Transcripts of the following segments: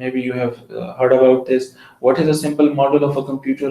Maybe you have heard about this. What is a simple model of a computer?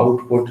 output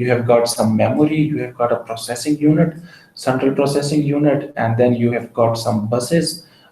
you have got some memory, you have got a processing unit, central processing unit, and then you have got some buses.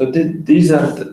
So these are the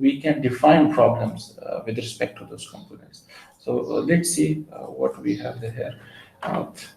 we can define problems with respect to those components. So let's see what we have here.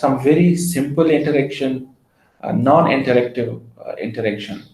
some very simple interaction, non-interactive interaction,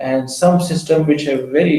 and some system which have very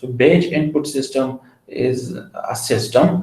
So batch input system is a system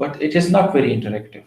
but it is not very interactive.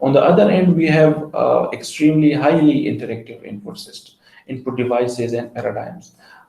On the other end, we have extremely highly interactive input devices and paradigms.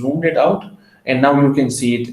zoomed it out and now you can see it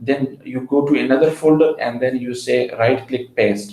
then you go to another folder and then you say right click paste.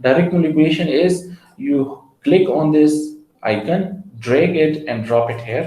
Direct manipulation is you click on this icon, drag it and drop it here,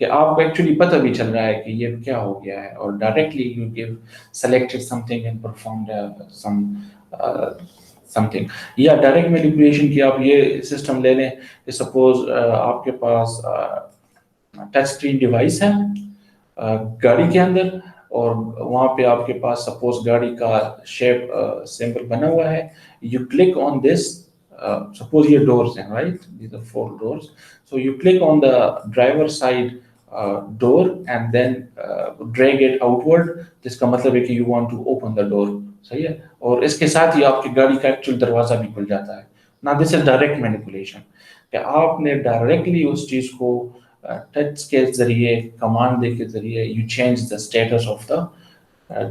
کہ آپ کو actually پتہ بھی چل رہا ہے کہ یہ کیا ہو گیا ہے، اور directly you give selected some thing and performed some thing. یا ڈائریکٹ مینیپولیشن کی آپ یہ سسٹم لے لیں کہ سپوز آپ کے پاس ٹچ اسکرین ڈیوائس ہے گاڑی کے اندر، اور وہاں پہ آپ کے پاس سپوز گاڑی کا شیپ سمبل بنا ہوا ہے. You click on this, suppose یہ ڈورز ہیں right, these are 4 doors. So you click on the driver side door and then drag it outward. جس کا مطلب ہے کہ you want to open the door. صحیح ہے، اور اس کے ساتھ ہی آپ کی گاڑی کا ایکچوئل دروازہ بھی کھل جاتا ہے. Now this is direct manipulation کہ آپ نے ڈائریکٹلی اس چیز کو ٹچ کے ذریعے، کمانڈ دے کے ذریعے you change the status of the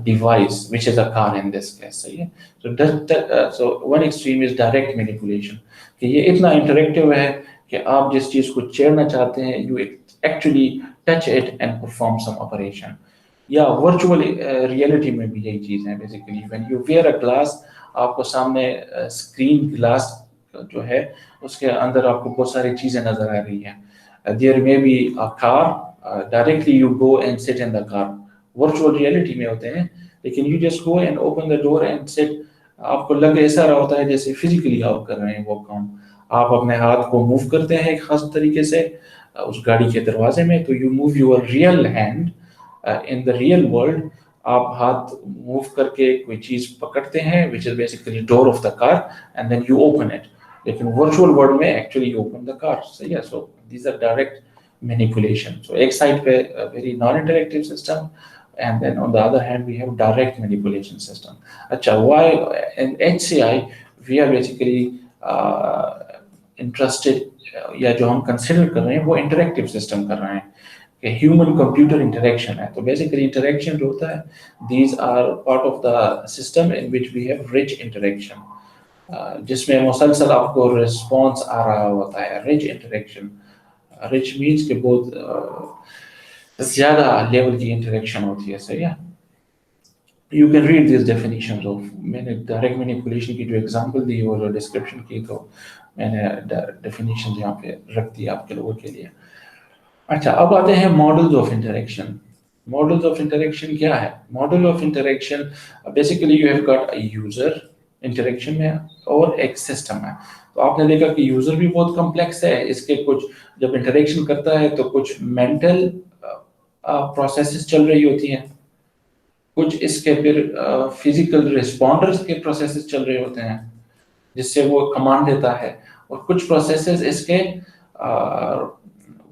device which is a car in this case. صحیح ہے. So one extreme is direct manipulation کہ یہ اتنا انٹریکٹیو ہے کہ آپ جس چیز کو چھیڑنا چاہتے ہیں you actually touch it and perform some operation. یا ورچوئل ریئلٹی میں بھی یہی چیز ہے basically. when you wear a glass، آپ کو سامنے اسکرین گلاس جو ہے اس کے اندر آپ کو بہت ساری چیزیں نظر آ رہی ہیں. there may be a car, directly you go and sit in the car. Virtual reality میں ہوتے ہیں لیکن you just go and open the door and sit. آپ کو لگ ایسا رہا ہوتا ہے جیسے فزیکلی آپ کر رہے ہیں وہ کام. آپ اپنے ہاتھ کو موو کرتے ہیں ایک خاص طریقے سے اس گاڑی کے دروازے میں، تو you move your real hand in the real world. آپ ہاتھ موو کر کے کوئی چیز پکڑتے ہیں which is basically door of the car and then you open it. لیکن ورچوئل ورلڈ میں actually you open the car. صحیح ہے. So these are direct manipulation. So ایک سائڈ پہ very non-interactive system and then on the other hand we have direct manipulation system. اچھا why in HCI we are basically interested یا جو ہم consider کر رہے ہیں وہ انٹریکٹیو سسٹم کر رہے ہیں کہ ہیومن کمپیوٹر انٹریکشن ہے. تو بیسیکلی انٹریکشن جو ہوتا ہے these are part of the system in which we have rich interaction, جس میں مسلسل آپ کو رسپانس آ رہا ہوتا ہے. رچ انٹریکشن، رچ مینس کہ بہت زیادہ لیول کی انٹریکشن ہوتی ہے. صحیح ہے. You can read these definitions of. میں نے ڈائریکٹ مینیپولیشن کی جو ایگزامپل دی وہ جو ڈسکرپشن کی، تو میں نے ڈیفینیشن یہاں پہ رکھ دی آپ کے لوگوں کے لیے. اچھا اب آتے ہیں models of interaction. Models of interaction کیا ہے؟ Model of interaction basically you have got a user interaction میں اور ایک سسٹم ہے. تو آپ نے دیکھا کہ یوزر بھی بہت کمپلیکس ہے. اس کے کچھ جب انٹریکشن کرتا ہے تو کچھ مینٹل پروسیسز چل رہی ہوتی ہیں، کچھ اس کے پھر فزیکل رسپونڈرز کے پروسیسز چل رہے ہوتے ہیں جس سے وہ کمانڈ دیتا ہے، اور کچھ پروسیسز اس کے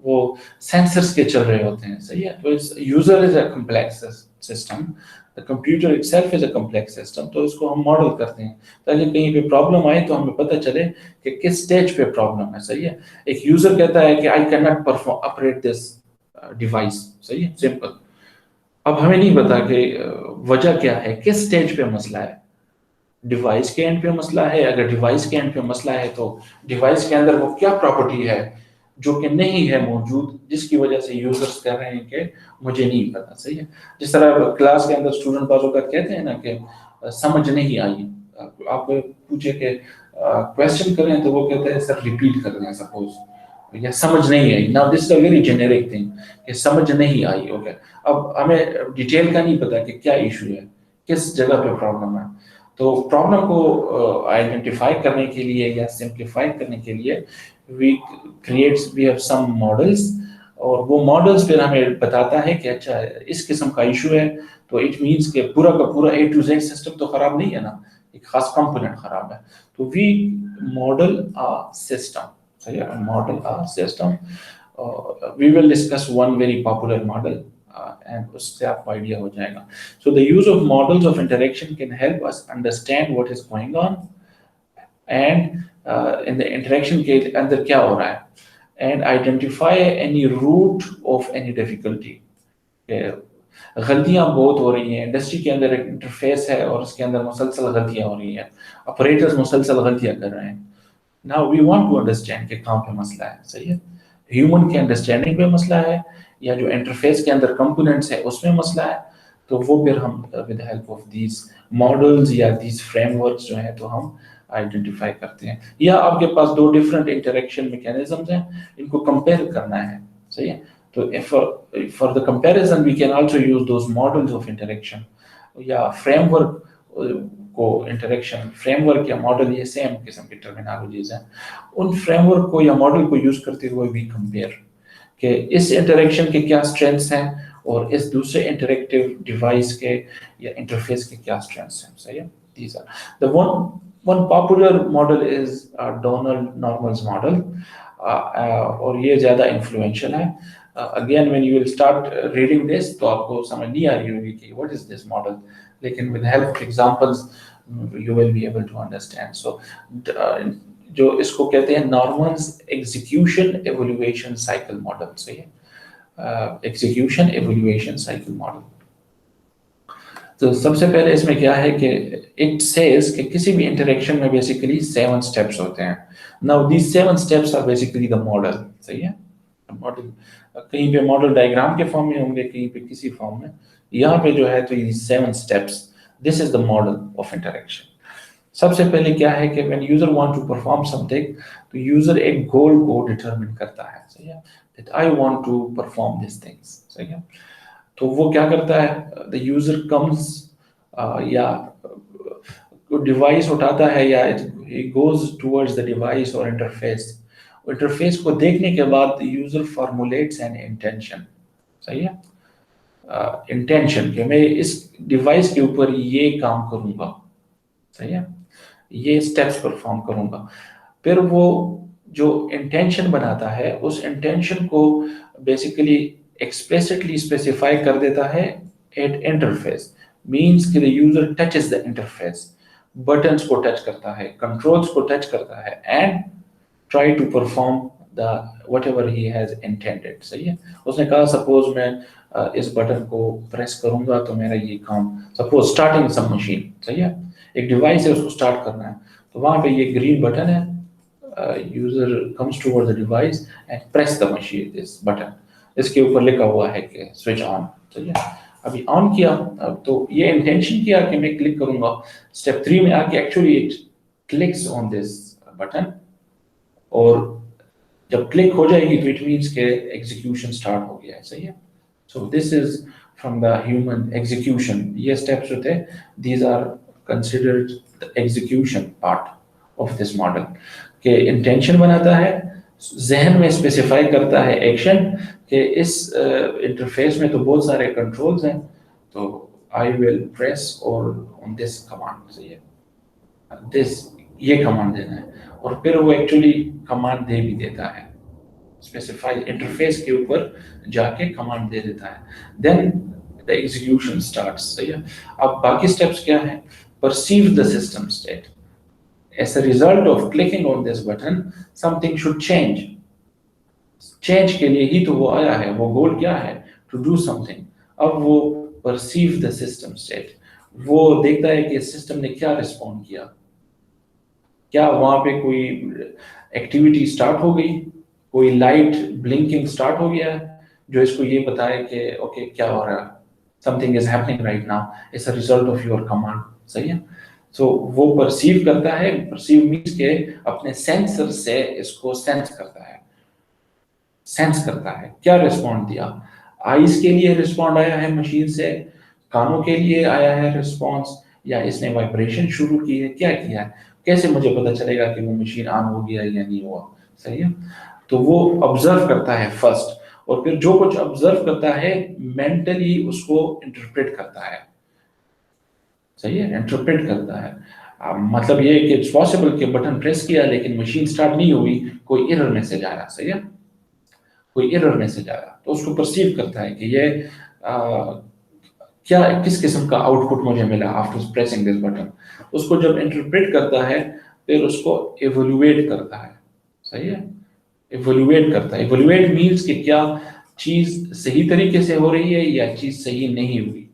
وہ سینسرز کے چل رہے ہوتے ہیں. صحیح ہے. تو user is a complex system, the computer itself is a complex system. تو اس کو ہم ماڈل کرتے ہیں تاکہ کہیں پہ پرابلم آئے تو ہمیں پتہ چلے کہ کس سٹیج پہ پرابلم ہے. صحیح ہے. ایک یوزر کہتا ہے کہ I cannot operate this device. صحیح ہے. سمپل. اب ہمیں نہیں پتا کہ وجہ کیا ہے، کس سٹیج پہ مسئلہ ہے. ڈیوائس کے اینڈ پہ مسئلہ ہے. اگر ڈیوائس کے اینڈ پہ مسئلہ ہے تو ڈیوائس کے اندر وہ کیا پراپرٹی ہے جو کہ نہیں ہے موجود، جس کی وجہ سے یوزرز کہہ رہے ہیں کہ مجھے نہیں پتا. صحیح ہے. جس طرح کلاس کے اندر اسٹوڈنٹ بعض اوقات کہتے ہیں نا کہ سمجھ نہیں آئی. آپ کو پوچھے کہ کویسچن کریں تو وہ کہتے ہیں سر ریپیٹ کر دیں سپوز، یا سمجھ نہیں آئی. Now this is a very generic thing کہ سمجھ نہیں آئی. اوکے. اب ہمیں ڈیٹیل کا نہیں پتا کہ کیا ایشو ہے، کس جگہ پہ پرابلم ہے. تو پرابلم کو آئیڈینٹیفائی کرنے کے لیے یا سمپلیفائی کرنے کے لیے we have some models، اور وہ ماڈلس پھر ہمیں بتاتا ہے کہ اچھا اس قسم کا ایشو ہے تو اٹ مینس کہ پورا کا پورا A to Z سسٹم تو خراب نہیں ہے نا، ایک خاص کمپوننٹ خراب ہے. تو we model a system. صحیح ہے. model a system. We will discuss one very popular model and اس سے آپ کو آئیڈیا ہو جائے گا. So the use of models of interaction can help us understand what is going on and in the interaction کے اندر کیا ہو رہا ہے and identify any root of any difficulty. غلطیاں بہت ہو رہی ہیں انڈسٹری کے اندر. ایک انٹرفیس ہے اور اس کے اندر مسلسل غلطیاں ہو رہی ہیں، آپریٹرز مسلسل غلطیاں کر رہے ہیں. Now we want to understand کہ کہاں پہ مسئلہ ہے. صحیح ہے. ہیومن کے انڈرسٹینڈنگ پہ مسئلہ ہے یا جو انٹرفیس کے اندر کمپوننٹس ہے اس میں مسئلہ ہے. تو وہ پھر ہم with help of these models یا دیز فریم ورکس جو ہیں تو ہم آئیڈینٹیفائی کرتے ہیں. یا آپ کے پاس دو ڈفرینٹ انٹریکشن میکینزمز ہیں، ان کو کمپیئر کرنا ہے. صحیح ہے. تو for the comparison we can also use those models of interaction یا فریم ورک کو انٹریکشن فریم ورک یا ماڈل یہ سیم قسم کی ٹرمینالوجیز ہیں. ان فریم ورک کو یا ماڈل کو یوز کرتے ہوئے وی کمپیئر کہ اس انٹریکشن کے کیا اسٹرینتھس ہیں اور اس دوسرے انٹریکٹیو ڈیوائس کے یا انٹرفیس کے کیا اسٹرینتھس ہیں. صحیح ہے. These are the one popular model is Donald Normal's model اور یہ زیادہ انفلوئنشل ہے. Again when you will start reading this تو آپ کو سمجھ نہیں آ رہی ہوگی کہ what is this model, لیکن with help of examples you will be able to understand. So جو اس کو کہتے ہیں Norman's execution evaluation cycle model. صحیح ہے. Execution evaluation cycle model. تو سب سے پہلے اس میں کیا ہے کہ it says کہ کسی بھی انٹریکشن میں بیسیکلی 7 steps ہوتے ہیں. Now these 7 steps are basically the model. صحیح ہے. ماڈل کہیں پہ ماڈل ڈائیگرام کے فارم میں ہوں گے, کہیں پہ کسی فارم میں. یہاں پہ جو ہے تو یہ 7 steps, this is the model of interaction. سب سے پہلے کیا ہے کہ when user want to perform something تو یوزر ایک گول کو ڈیٹرمن کرتا ہے. صحیح ہے. that I want to perform these things. صحیح ہے. تو وہ کیا کرتا ہے, the user comes یا ڈیوائس اٹھاتا ہے یا he goes towards the device or interface. Interface کو دیکھنے کے بعد یوزر فارمولیٹس این انٹینشن. صحیح ہے. انٹینشن کہ میں اس ڈیوائس کے اوپر یہ کام کروں گا. صحیح ہے. یہ اسٹیپس پرفارم کروں گا. پھر وہ جو انٹینشن بناتا ہے اس انٹینشن کو بیسیکلی ایکسپلیسٹلی اسپیسیفائی کر دیتا ہے ایٹ انٹرفیس. مینس کہ the user touches the interface, buttons کو ٹچ کرتا ہے, کنٹرولز کو ٹچ کرتا ہے and try to perform the whatever he has intended. صحیح ہے. اس نے کہا سپوز میں اس بٹن کو پریس کروں گا تو میرا یہ کام, سپوز starting some machine. صحیح ہے. ایک ڈیوائس ہے اس کو سٹارٹ کرنا ہے تو وہاں پہ یہ گرین بٹن ہے, user comes towards the device and press the machine, this button. اس کے اوپر لکھا ہوا ہے کہ switch on. صحیح ہے. ابھی آن کیا تو یہ انٹینشن کیا کہ میں کلک کروں گا. اسٹیپ 3 میں آ کے actually it clicks on this button, اور جب کلک ہو جائے گی تو اٹ مینس کہ ایگزیکیوشن اسٹارٹ ہو گیا ہے. صحیح ہے. So this is from the human execution. یہ اسٹیپس جو تھے these are considered the execution part of this model. کہ انٹینشن بناتا ہے, ذہن میں اسپیسیفائی کرتا ہے ایکشن کہ اس انٹرفیس میں تو بہت سارے کنٹرولز ہیں تو آئی ول پریس اور آن دس کمانڈ. صحیح ہے. دس یہ کمانڈ دینا ہے, اور پھر وہ ایکچولی کمانڈ دے بھی دیتا ہے, اسپیسیفائی انٹرفیس کے اوپر جا کے کمانڈ دے دیتا ہے. دین دا ایگزیکیوشن اسٹارٹس. صحیح ہے. اب باقی اسٹیپس کیا ہیں, perceive the system state. As a result of clicking on this button, something should change. Change کے لیے ہی تو وہ آیا ہے. وہ گول کیا ہے, to do something. اب وہ perceive the system state. وہ دیکھتا ہے کہ سسٹم نے کیا رسپونڈ کیا, کیا وہاں پہ کوئی ایکٹیویٹی اسٹارٹ ہو گئی, کوئی لائٹ بلنکنگ اسٹارٹ ہو گیا جو اس کو یہ بتائے کہ اوکے کیا ہو رہا ہے, something is happening right now, it's a result of your command. صحیح ہے. تو وہ پرسیو کرتا ہے. پرسیو مینس کہ اپنے سینسر سے اس کو سینس کرتا ہے, سینس کرتا ہے کیا رسپونڈ دیا. آئیز کے لیے رسپونڈ آیا ہے مشین سے, کانوں کے لیے آیا ہے رسپانس, یا اس نے وائبریشن شروع کی ہے, کیا کیا ہے. کیسے مجھے پتا چلے گا کہ وہ مشین آن ہو گیا یا نہیں ہوا. صحیح ہے. تو وہ آبزرو کرتا ہے فرسٹ, اور پھر جو کچھ آبزرو کرتا ہے مینٹلی اس کو انٹرپریٹ کرتا ہے. صحیح ہے. انٹرپریٹ کرتا ہے. مطلب یہ کہ اٹس پاسبل کہ بٹن پریس کیا لیکن مشین سٹارٹ نہیں ہوئی, کوئی ایرر میسج آ رہا. صحیح ہے. کوئی ایرر میسج آ رہا تو اس کو پرسیو کرتا ہے کہ یہ کیا کس قسم کا آؤٹ پٹ مجھے ملا آفٹر پریسنگ دس بٹن. اس کو جب انٹرپریٹ کرتا ہے پھر اس کو ایویلویٹ کرتا ہے. صحیح ہے. ایویلویٹ کرتا ہے. ایویلویٹ مینس کہ کیا چیز صحیح طریقے سے ہو رہی ہے یا چیز صحیح نہیں ہوئی.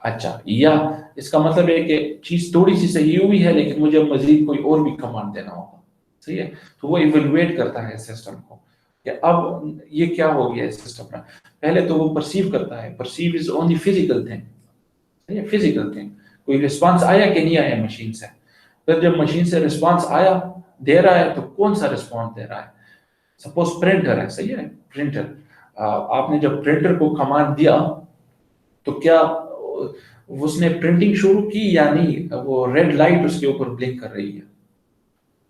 اچھا, یا اس کا مطلب ہے کہ چیز تھوڑی سی صحیح ہوئی ہے لیکن مجھے مزید کوئی اور بھی کمانڈ دینا ہوگا. صحیح ہے. تو وہ ایویلویٹ کرتا ہے سسٹم کو کہ اب یہ کیا ہو گیا اس سسٹم میں. پہلے تو وہ پرسیو کرتا ہے. Perceive is only physical thing. صحیح ہے. Physical thing. کوئی رسپانس آیا کہ نہیں آیا مشین سے. پھر جب مشین سے رسپانس آیا دے رہا ہے تو کون سا رسپانس دے رہا ہے. سپوز پرنٹر ہے. صحیح ہے. پرنٹر آپ نے جب پرنٹر کو کمانڈ دیا تو کیا اس نے پرنٹنگ شروع کی یا نہیں؟ وہ ریڈ لائٹ اس کے اوپر بلنک کر رہی ہے.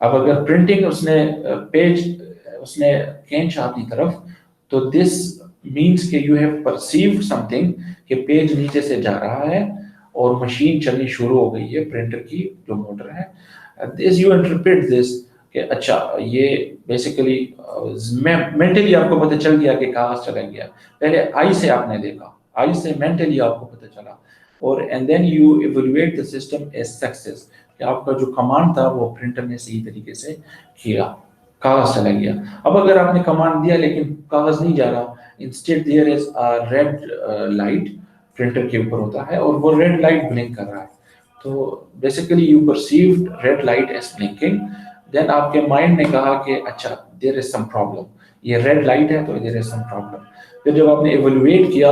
اب اگر پرنٹنگ اس نے پیج اس نے کھینچا اپنی طرف تو دس مینس کہ you have perceived some thing کہ پیج نیچے سے جا رہا ہے اور مشین چلنی شروع ہو گئی ہے پرنٹر کی جو موٹر ہے. دس یو انٹرپریٹ دس کہ اچھا یہ بیسیکلی مینٹلی آپ کو پتہ چل گیا کہ کاغذ چلا گیا. پہلے آئی سے آپ نے دیکھا, آئی سے مینٹلی آپ کو پتہ چلا, اور and then you evaluate the system as success کہ آپ کا جو کمانڈ تھا وہ پرنٹر نے صحیح طریقے سے کیا, کاغذ چلا گیا. اب اگر آپ نے کمانڈ دیا لیکن کاغذ نہیں جا رہا, instead there is red light printer کے اوپر ہوتا ہے اور وہ ریڈ لائٹ بلنک کر رہا ہے. تو basically you perceived red light as blinking, then آپ کے مائنڈ نے کہا کہ اچھا دیر از سم پرابلم, یہ ریڈ لائٹ ہے تو دیر از سم پرابلم. پھر جب آپ نے ایویلویٹ کیا,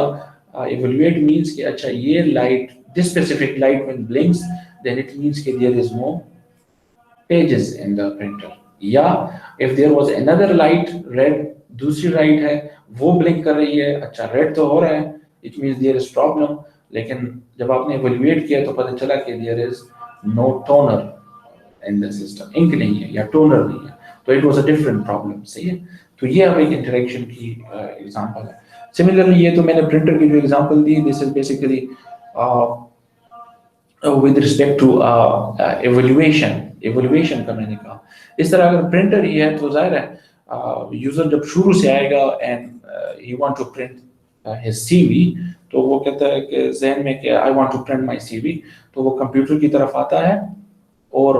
ایویلویٹ مینس کہ اچھا یہ light this specific light when blinks then it means کہ there is no pages in the printer. یا if there was another light red, دوسری لائٹ ہے وہ بلنک کر رہی ہے, اچھا ریڈ تو ہو رہا ہے it means there is problem. لیکن جب آپ نے ایویلویٹ کیا تو پتہ چلا کہ there is no toner in the system, انک نہیں ہے یا ٹونر نہیں ہے, تو it was a different problem. صحیح ہے, تو یہ اب ایک انٹریکشن کی ایگزامپل ہے. سملرلی یہ تو میں نے پرنٹر کی جو example the, this is basically with respect to evaluation کا میں نے کہا. اس طرح اگر پرنٹر ہی ہے تو ظاہر ہے یوزر جب شروع سے آئے گا and he want to print his C V, تو وہ کہتا ہے کہ ذہن میں کہ I want to print my C V, تو وہ کمپیوٹر کی طرف آتا ہے اور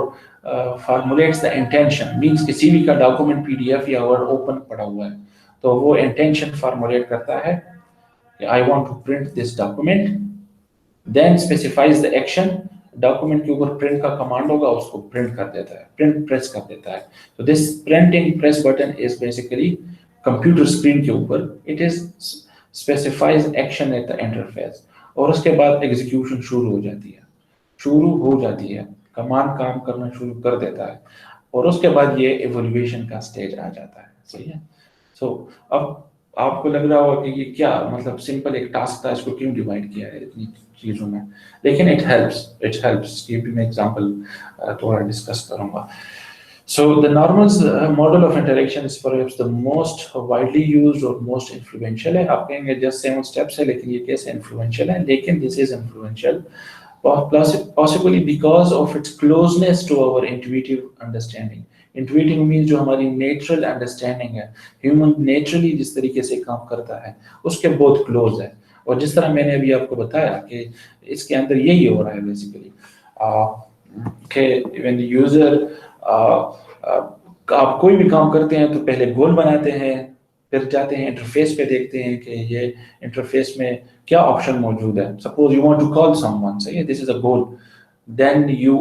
فارمولیٹس دا انٹینشن, مینس کہ سی وی کا ڈاکومنٹ پی ڈی ایف یا ورڈ اوپن پڑا ہوا ہے, تو وہ انٹینشن فارمولیٹ کرتا ہے کہ I want to print this document, then specifies the action, document کے اوپر پرنٹ کا کمانڈ ہوگا, اس کو پرنٹ کر دیتا ہے, پرنٹ پریس کر دیتا ہے. تو this printing press button is basically computer screen کے اوپر, it is specifies action at the interface, اور اس کے بعد ایگزیکیوشن شروع ہو جاتی ہے, کمانڈ کام کرنا شروع کر دیتا ہے, اور اس کے بعد یہ ایویلویشن کا سٹیج آ جاتا ہے. صحیح ہے. سو اب آپ کو لگ رہا ہوگا کہ یہ کیا مطلب سمپل ایک ٹاسک تھا, اس کو کیوں ڈیوائڈ کیا ہے اتنی چیزوں میں, لیکن اٹ ہیلپس یہ بھی میں ایگزامپل تھوڑا ڈسکس کروں گا. So the Norman's model of interaction is perhaps the most widely used or most influential ہے. آپ کہیں گے just 7 steps ہے, لیکن یہ کیسے influential ہے؟ لیکن this is influential possibly because of its closeness to our intuitive understanding. Intuitive means جو ہماری نیچرل انڈرسٹینڈنگ ہے, ہیومن نیچرلی جس طریقے سے کام کرتا ہے اس کے بہت کلوز ہے. اور جس طرح میں نے ابھی آپ کو بتایا کہ اس کے اندر یہی ہو رہا ہے بیسیکلی کہ when the user آپ کوئی بھی کام کرتے ہیں تو پہلے گول بناتے ہیں, پھر جاتے ہیں انٹرفیس پہ دیکھتے ہیں کہ یہ انٹرفیس میں کیا آپشن موجود ہے. Suppose you want to call someone, صحیح ہے, دس is a goal. Then you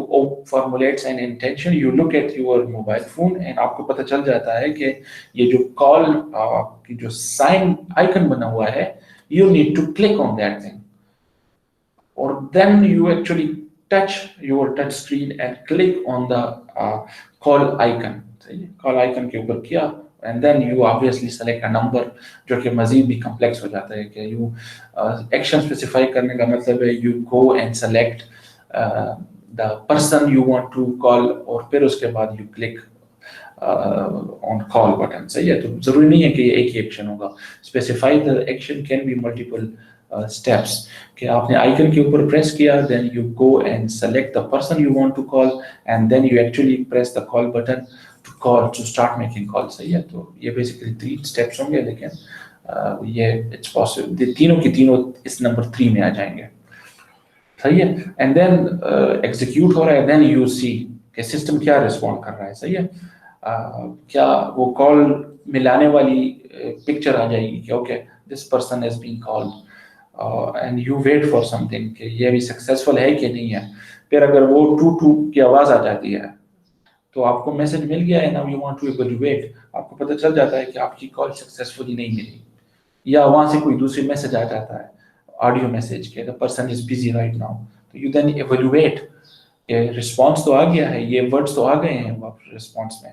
formulate an intention, you look at your mobile phone and آپ کو پتہ چل جاتا ہے کہ یہ جو کال کی جو سائن آئیکن بنا ہوا ہے, you need to click on that thing, or then you actually touch your touch screen and click on the call icon. call icon کے اوپر کیا and then you obviously select a number, جو کہ مزید بھی کمپلیکس ہو جاتا ہے کہ you ایکشن اسپیسیفائی کرنے کا مطلب ہے you go and select the person you want to call, اور پھر اس کے بعد you click on call button. صحیح ہے, تو ضروری نہیں ہے کہ یہ ایک ہی ایکشن ہوگا. specify the action can be multiple steps, کہ آپ نے آئیکن کے اوپر پریس کیا, then you go and select the person you want to call and then you actually press the call button to start making call. صحیح ہے, تو یہ basically 3 steps ہوں گے, لیکن یہ it's possible تینوں کی تینوں اس نمبر 3 میں آ جائیں گے. صحیح ہے, and then execute ہو رہا ہے, then you see کہ سسٹم کیا رسپونڈ کر رہا ہے. صحیح ہے, کیا وہ کال ملانے والی پکچر آ جائے گی کہ okay this person has been called and you wait for something کہ یہ بھی سکسیزفل ہے کہ نہیں ہے. پھر اگر وہ ٹو کی آواز آ جاتی ہے تو آپ کو میسج مل گیا ہے, now you want to evaluate, آپ کو پتہ چل جاتا ہے کہ آپ کی کال سکسیزفلی نہیں ملی, یا وہاں سے کوئی دوسری میسج آ جاتا ہے آڈیو میسج کہ the person is busy right now, تو you then evaluate کہ رسپانس تو آ گیا ہے, یہ ورڈز تو آ گئے ہیں رسپانس میں,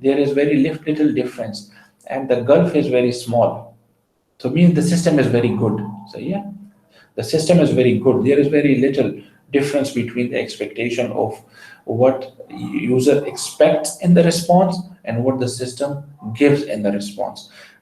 there is very little difference, and the gulf is very small. So means the system is very good. So yeah, the system is very good. There is very little difference between the expectation of what user expects in the response and what the system gives in the response.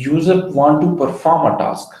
user want to perform a task.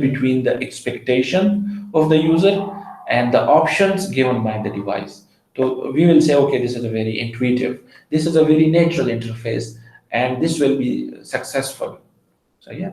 between the expectation of the user and the options given by the device. So we will say, okay, this is a very intuitive, this is a very natural interface, and this will be successful. So yeah,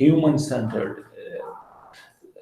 human centered.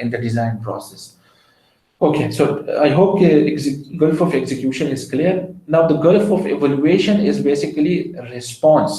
in the design process. Okay, so I hope the gulf of execution is clear. Now the gulf of evaluation is basically response.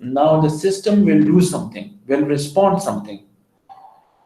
now the system will do something, will respond something.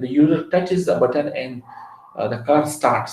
The user touches the button and the car starts.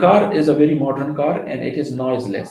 car is a very modern car and it is noiseless.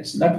It's not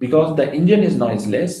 Because the engine is noiseless,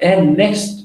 And next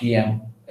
PM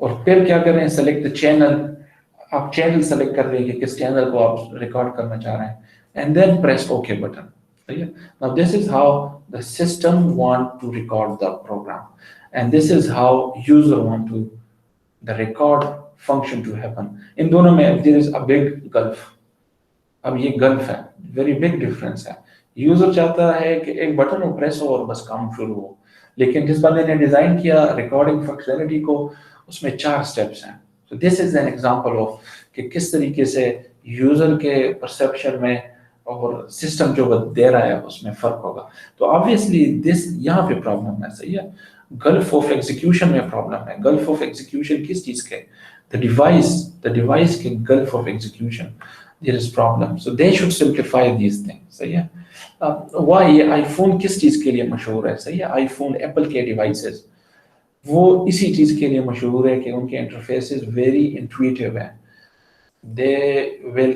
اور پھر کیا کریں, select channel, آپ channel select کر رہے ہیں کہ کس چینل کو آپ ریکارڈ کرنا چاہ رہے ہیں, and then press okay button. صحیح ہے. Now this is how the system want to record the program, and this is how user want to the record function to happen. ان دونوں میں there is a big gulf. اب یہ golf ہے, very big difference ہے. User چاہتا ہے کہ ایک بٹن ہو, پریس ہو اور بس کام شروع ہو, لیکن جس بندے نے ڈیزائن کیا ریکارڈنگ فنکشنلٹی کو, اس میں 4 سٹیپس ہیں. So this is an example of کہ کس طریقے سے یوزر کے پرسیپشن میں اور سسٹم جو دے رہا ہے اس میں فرق ہوگا. تو آبویسلی دس یہاں پہ پرابلم ہے. صحیح ہے. گلف آف ایگزیکیوشن میں پرابلم ہے. گلف آف ایگزیکیوشن کس چیز کے, the device کے golf of execution, there is problem. So they should simplify these things. صحیح ہے. why یہ آئی فون کس چیز کے لیے مشہور ہے؟ صحیح ہے. آئی فون ایپل کے ڈیوائسز وہ اسی چیز کے لیے مشہور ہے کہ ان کے انٹرفیسز ویری انٹویٹیو ہیں. they will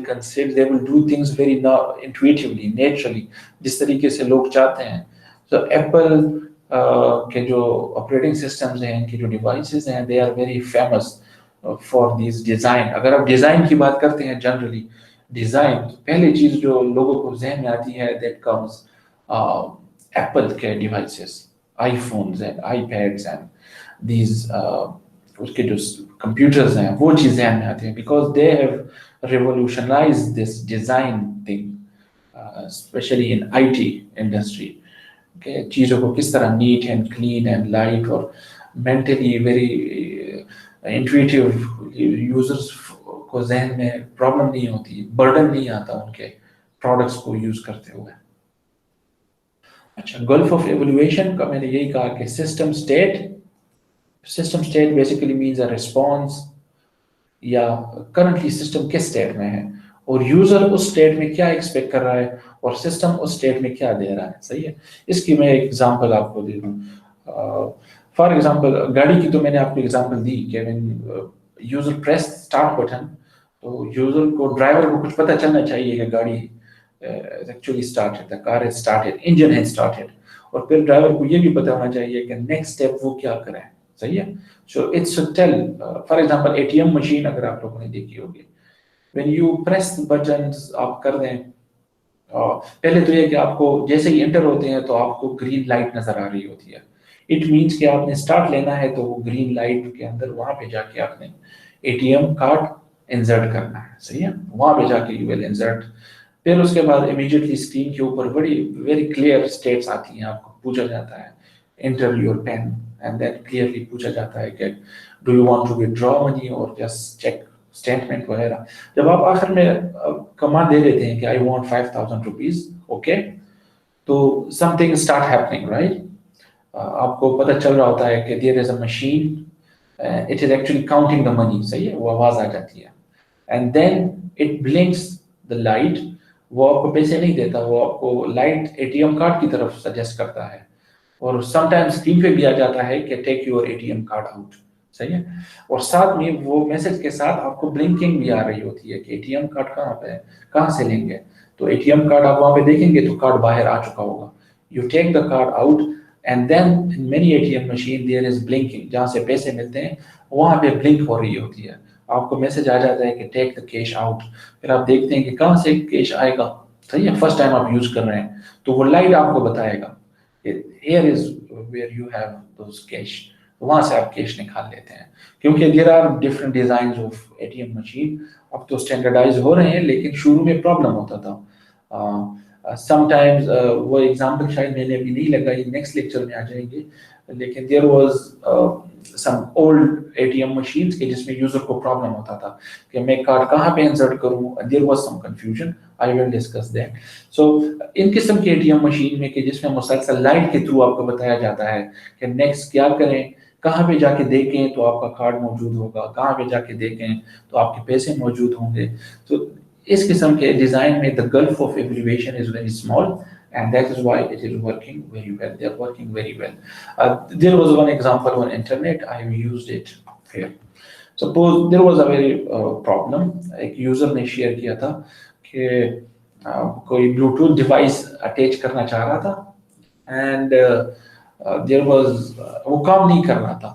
do things very intuitively, naturally, جس طریقے سے لوگ چاہتے ہیں. So ایپل کے جو آپریٹنگ سسٹمز ہیں, ان کی جو ڈیوائسز ہیں, they are very famous for these design. اگر آپ ڈیزائن کی بات کرتے ہیں, جنرلی ڈیزائن پہلی چیز جو لوگوں کو ذہن میں آتی ہے, that comes ایپل کے devices, iPhones and iPads and these اس کے جو کمپیوٹرز ہیں وہ چیز ذہن میں آتی ہیں, because they have revolutionised this design thing, specially in I T industry, کہ چیزوں کو کس طرح neat and clean and light اور مینٹلی ویری انٹویٹیو, یوزرز کو ذہن میں پرابلم نہیں ہوتی, برڈن نہیں آتا ان کے پروڈکٹس کو یوز کرتے ہوئے. اچھا, گلف آف ایویلویشن کا میں نے یہی کہا کہ system state basically means a response, یا کرنٹلی سسٹم کس اسٹیٹ میں ہے اور یوزر اس اسٹیٹ میں کیا ایکسپیکٹ کر رہا ہے اور سسٹم اس اسٹیٹ میں کیا دے رہا ہے. صحیح ہے. اس کی میں ایک ایگزامپل آپ کو دے دوں. فار ایگزامپل گاڑی کی تو میں نے آپ کو ایگزامپل دی کہ یوزر پریس اسٹارٹ بٹن, تو یوزر کو, ڈرائیور کو کچھ پتہ چلنا چاہیے کہ گاڑی actually started, the car is started, engine has started, اور پھر ڈرائیور کو یہ بھی پتہ ہونا چاہیے کہ نیکسٹ اسٹیپ وہ کیا کریں. صحیح ہے. So it's tell, for example A T M machine اگر آپ لوگوں نے دیکھی ہوگی, when you press the buttons آپ کر دیں, پہلے تو یہ کہ آپ کو جیسے ہی انٹر ہوتے ہیں تو آپ کو گرین لائٹ نظر آ رہی ہوتی ہے. اٹ مینس کہ آپ نے اسٹارٹ لینا ہے تو وہ گرین لائٹ کے اندر وہاں پہ جا کے آپ نے A T M card insert کرنا ہے. صحیح ہے. وہاں پہ جا کے یو ول انسرٹ. پھر اس کے بعد امیڈیٹلی اسکرین کے اوپر بڑی ویری کلیئر اسٹیٹس آتی ہیں, آپ کو پوچھا جاتا ہے enter your PIN, and then clearly پوچھا جاتا ہے کہ do you want to withdraw money اور جسٹ چیک اسٹیٹمنٹ وغیرہ. جب آپ آخر میں کمانڈ دے دیتے ہیں کہ آئی وانٹ 5000 روپیز, اوکے, تو something start happening, right. آپ کو پتہ چل رہا ہوتا ہے کہ there is a machine, it is actually counting the money. صحیح ہے. وہ آواز آ جاتی ہے, and then it blinks the light. وہ آپ کو پیسے نہیں دیتا, وہ آپ کو light A T M card کی طرف سجیسٹ کرتا ہے, اور سم ٹائم اسکرین پہ بھی آ جاتا ہے کہ take your A T M card out. صحیح ہے. اور ساتھ میں وہ میسج کے ساتھ آپ کو بلنکنگ بھی آ رہی ہوتی ہے کہ اے ٹی ایم کارڈ کہاں پہ ہے, کہاں سے لیں گے. تو اے ٹی ایم کارڈ آپ وہاں پہ دیکھیں گے تو کارڈ باہر آ چکا ہوگا. You take the card out, and then in many A T M machine there is blinking, جہاں سے پیسے ملتے ہیں وہاں پہ بلنک ہو رہی ہوتی ہے. آپ کو میسج آ جاتا ہے کہ ٹیک دا کیش آؤٹ. پھر آپ دیکھتے ہیں کہ کہاں سے کیش آئے گا. صحیح ہے. فرسٹ ٹائم آپ یوز کر رہے ہیں تو وہ لائٹ آپ کو بتائے گا کہ here is where you have those cash, وہاں سے آپ کیش نکال لیتے ہیں. کیونکہ there are different designs of ATM machine, اب تو اسٹینڈرڈائز ہو رہے ہیں, لیکن شروع میں پرابلم ہوتا تھا. سم ٹائمز وہ ایگزامپل شاید میں نے ابھی نہیں لگائی, نیکسٹ لیکچر میں آ جائیں گے, لیکن there was some old ATM machines کے جس میں یوزر کو پرابلم ہوتا تھا کہ میں کارڈ کہاں پہ انسرٹ کروں. there was some confusion, I will discuss that. So ان قسم کے اے ٹی ایم مشین میں کہ جس میں مسلسل لائٹ کے تھرو آپ کو بتایا جاتا ہے کہ نیکسٹ کیا کریں, کہاں پہ جا کے دیکھیں تو آپ کا کارڈ موجود ہوگا, کہاں پہ جا کے دیکھیں تو آپ کے پیسے موجود ہوں گے. تو اس قسم کے ڈیزائن میں the gulf of abbreviation is very small, and that is why it is working very well. They are working very well. There was one example on internet, I have used it here. Suppose there was a very problem, ایک user نے share کیا تھا کہ کوئی Bluetooth device attach کرنا چاہ رہا تھا, اینڈ دیر واز, وہ کام نہیں کر رہا تھا.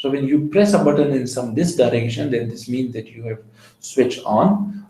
So when you press a button in this direction, then this means that you have switched on.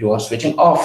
you are switching off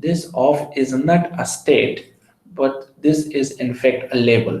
This off is not a state, but this is in fact a label.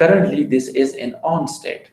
Currently this is an on state.